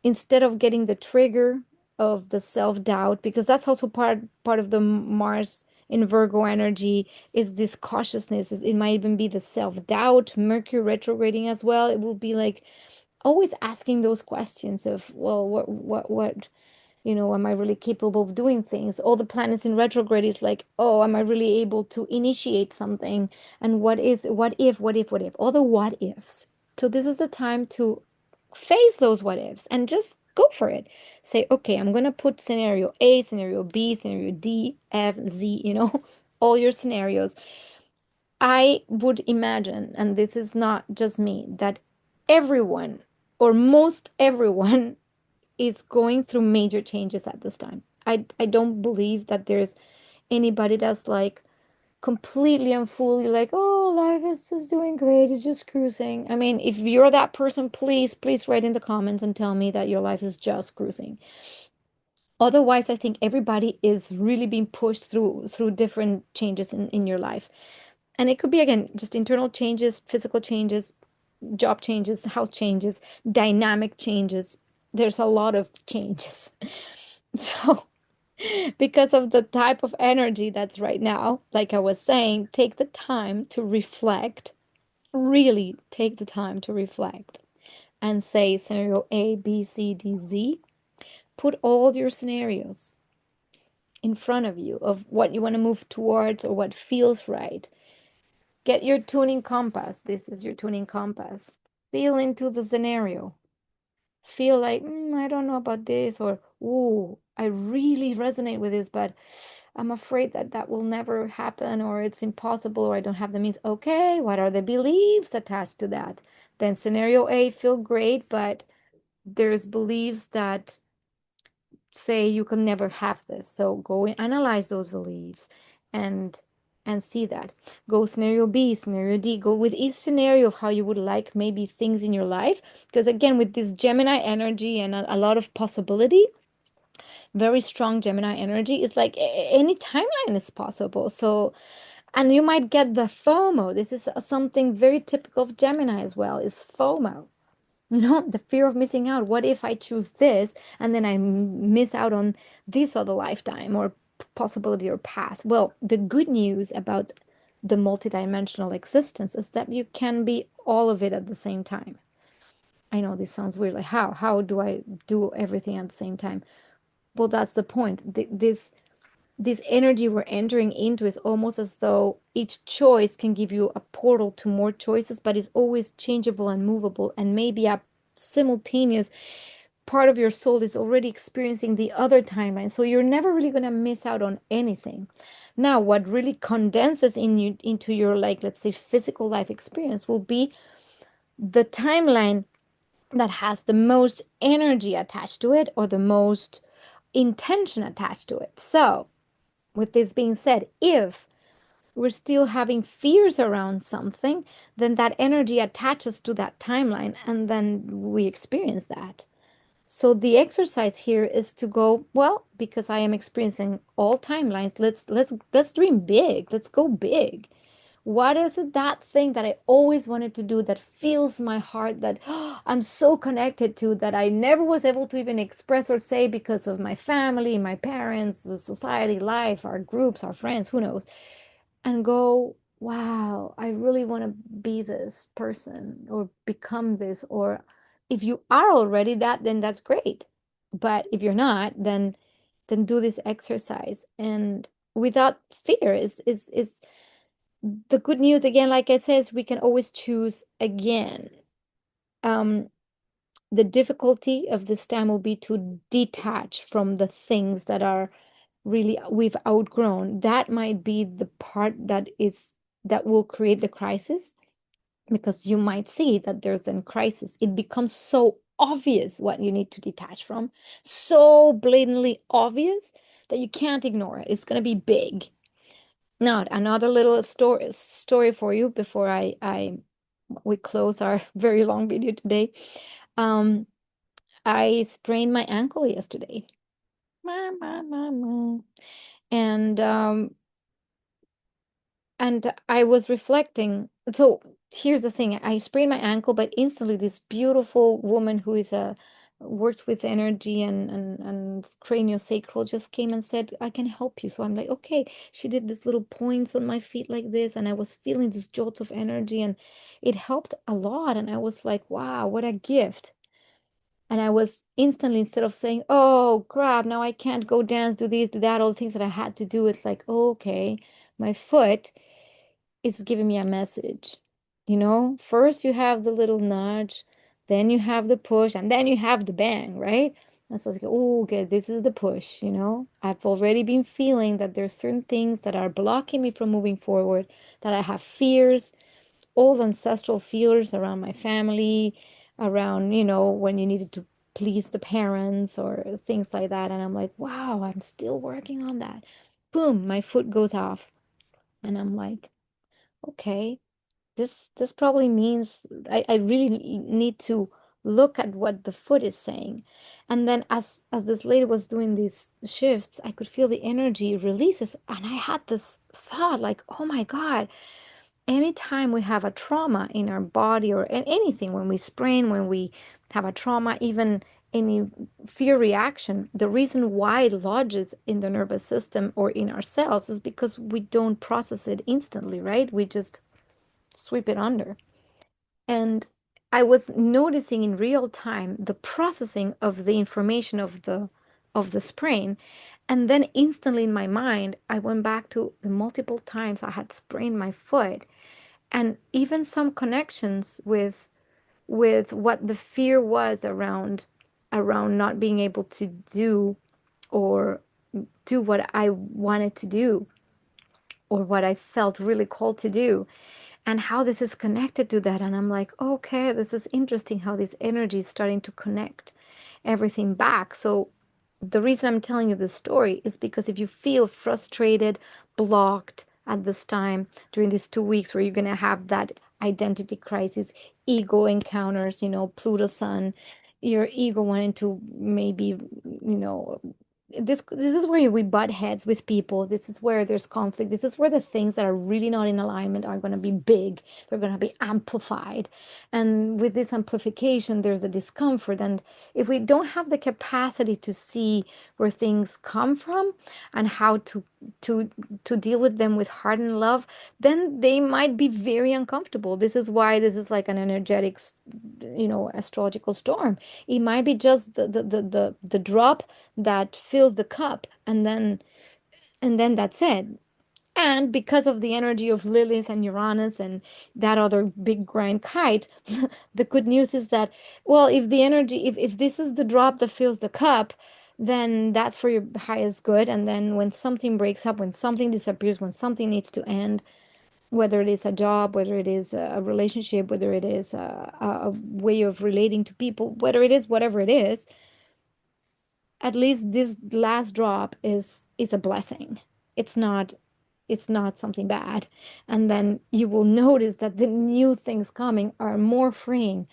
instead of getting the trigger of the self-doubt, because that's also part of the Mars in Virgo energy, is this cautiousness. It might even be the self-doubt, Mercury retrograding as well. It will be like always asking those questions of, well, what, am I really capable of doing things? All the planets in retrograde is like, oh, am I really able to initiate something? And what if, all the what ifs. So this is the time to face those what ifs and just go for it. Say, okay, I'm going to put scenario A, scenario B, scenario D, F, Z, all your scenarios. I would imagine, and this is not just me, that everyone or most everyone is going through major changes at this time. I don't believe that there's anybody that's like completely and fully like, oh, life is just doing great, it's just cruising. I mean, if you're that person, please write in the comments and tell me that your life is just cruising. Otherwise, I think everybody is really being pushed through different changes in your life. And it could be, again, just internal changes, physical changes, job changes, house changes, dynamic changes. There's a lot of changes. So, because of the type of energy that's right now, like I was saying, take the time to reflect, really take the time to reflect and say scenario A, B, C, D, Z. Put all your scenarios in front of you of what you want to move towards or what feels right. Get your tuning compass. This is your tuning compass. Feel into the scenario. Feel like, I don't know about this, or, ooh, I really resonate with this, but I'm afraid that that will never happen, or it's impossible, or I don't have the means. Okay, what are the beliefs attached to that? Then scenario A, feel great, but there's beliefs that say you can never have this. So go and analyze those beliefs and see that. Go scenario B, scenario D. Go with each scenario of how you would like maybe things in your life. Because again, with this Gemini energy and a lot of possibility, very strong Gemini energy, is like any timeline is possible. So, and you might get the FOMO. This is something very typical of Gemini as well, is FOMO. The fear of missing out. What if I choose this and then I miss out on this other lifetime or possibility or path? Well, the good news about the multidimensional existence is that you can be all of it at the same time. I know this sounds weird. Like, how do I do everything at the same time? Well, that's the point. This this energy we're entering into is almost as though each choice can give you a portal to more choices, but it's always changeable and movable. And maybe a simultaneous part of your soul is already experiencing the other timeline. So you're never really going to miss out on anything. Now, what really condenses in you into your, like, let's say, physical life experience will be the timeline that has the most energy attached to it or the most intention attached to it. So, with this being said, if we're still having fears around something, then that energy attaches to that timeline and then we experience that. So the exercise here is to go, well, because I am experiencing all timelines, let's dream big. Let's go big. What is it, that thing that I always wanted to do that fills my heart, that I'm so connected to, that I never was able to even express or say because of my family, my parents, the society, life, our groups, our friends, who knows? And go, wow, I really want to be this person or become this. Or if you are already that, then that's great. But if you're not, then do this exercise. And without fear is the good news again, like I says, we can always choose again. Um, the difficulty of this time will be to detach from the things that are really we've outgrown. That might be the part that will create the crisis, because you might see that there's a crisis. It becomes so obvious what you need to detach from, so blatantly obvious that you can't ignore it. It's going to be big. Now, another little story for you before I we close our very long video today. Um, I sprained my ankle yesterday. And I was reflecting. So here's the thing. I sprained my ankle, but instantly this beautiful woman who is a works with energy and craniosacral just came and said, I can help you. So I'm like, okay. She did this little points on my feet like this, and I was feeling these jolts of energy, and it helped a lot. And I was like, wow, what a gift. And I was instantly, instead of saying, oh, crap, now I can't go dance, do this, do that, all the things that I had to do, it's like, oh, okay, my foot is giving me a message. You know, first you have the little nudge, then you have the push, and then you have the bang, right? And so it's like, oh, okay, this is the push, you know? I've already been feeling that there's certain things that are blocking me from moving forward, that I have fears, old ancestral fears around my family, around, when you needed to please the parents or things like that. And I'm like, wow, I'm still working on that. Boom, my foot goes off. And I'm like, okay, this probably means I really need to look at what the foot is saying. And then as this lady was doing these shifts, I could feel the energy releases. And I had this thought like, oh my God, anytime we have a trauma in our body or anything, when we sprain, when we have a trauma, even any fear reaction, the reason why it lodges in the nervous system or in our cells is because we don't process it instantly, right? We just sweep it under. And I was noticing in real time the processing of the information of the sprain. And then instantly in my mind, I went back to the multiple times I had sprained my foot, and even some connections with what the fear was around not being able to do or do what I wanted to do or what I felt really called to do, and how this is connected to that. And I'm like, okay, this is interesting how this energy is starting to connect everything back. So the reason I'm telling you this story is because if you feel frustrated, blocked at this time during these 2 weeks where you're going to have that identity crisis, ego encounters, Pluto Sun, your ego wanting to maybe, this is where we butt heads with people. This is where there's conflict. This is where the things that are really not in alignment are going to be big. They're going to be amplified. And with this amplification, there's a discomfort. And if we don't have the capacity to see where things come from and how to to deal with them with heart and love, then they might be very uncomfortable. This is why this is like an energetic, astrological storm. It might be just the drop that fills the cup, and then And then that's it. And because of the energy of Lilith and Uranus and that other big giant kite, the good news is that, well, if the energy, if this is the drop that fills the cup, then that's for your highest good. And then when something breaks up, when something disappears, when something needs to end, whether it is a job, whether it is a relationship, whether it is a way of relating to people, whether it is whatever it is, at least this last drop is a blessing. It's not it's not something bad. And then you will notice that the new things coming are more freeing,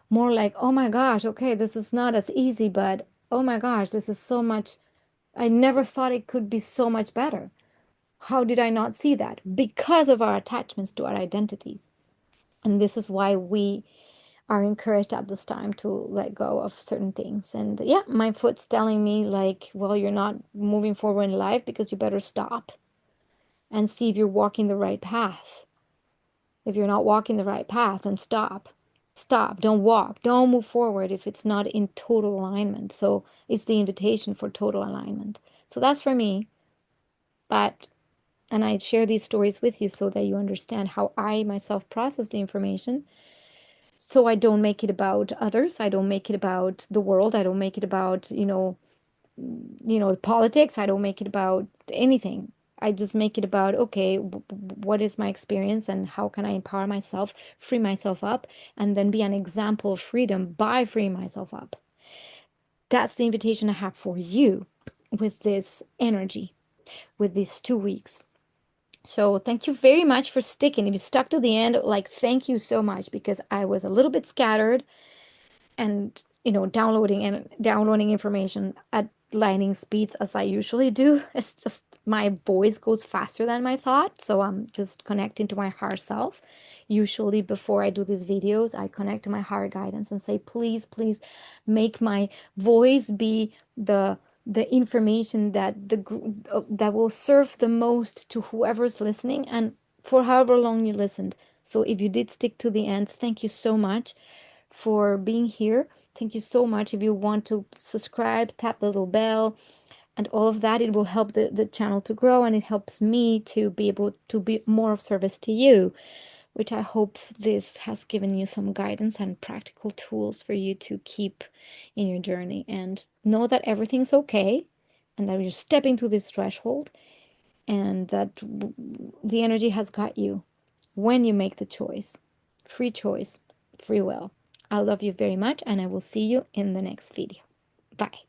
more like, oh my gosh, okay, this is not as easy, but oh my gosh, this is so much. I never thought it could be so much better. How did I not see that? Because of our attachments to our identities. And this is why we are encouraged at this time to let go of certain things. And yeah, my foot's telling me, like, well, you're not moving forward in life because you better stop and see if you're walking the right path. If you're not walking the right path, then stop. Stop. Don't walk. Don't move forward if it's not in total alignment. So it's the invitation for total alignment. So that's for me. But, and I share these stories with you so that you understand how I myself process the information. So I don't make it about others. I don't make it about the world. I don't make it about, politics. I don't make it about anything. I just make it about, okay, what is my experience and how can I empower myself, free myself up, and then be an example of freedom by freeing myself up. That's the invitation I have for you with this energy, with these 2 weeks. So thank you very much for sticking. If you stuck to the end, like, thank you so much, because I was a little bit scattered and downloading information at lightning speeds as I usually do. It's just my voice goes faster than my thought, so I'm just connecting to my higher self. Usually before I do these videos, I connect to my higher guidance and say, please, please make my voice be the information that will serve the most to whoever's listening and for however long you listened. So if you did stick to the end, thank you so much for being here. Thank you so much. If you want to subscribe, tap the little bell and all of that, it will help the channel to grow, and it helps me to be able to be more of service to you, which I hope this has given you some guidance and practical tools for you to keep in your journey. And know that everything's okay, and that you're stepping to this threshold, and that the energy has got you when you make the choice. Free choice, free will. I love you very much, and I will see you in the next video. Bye.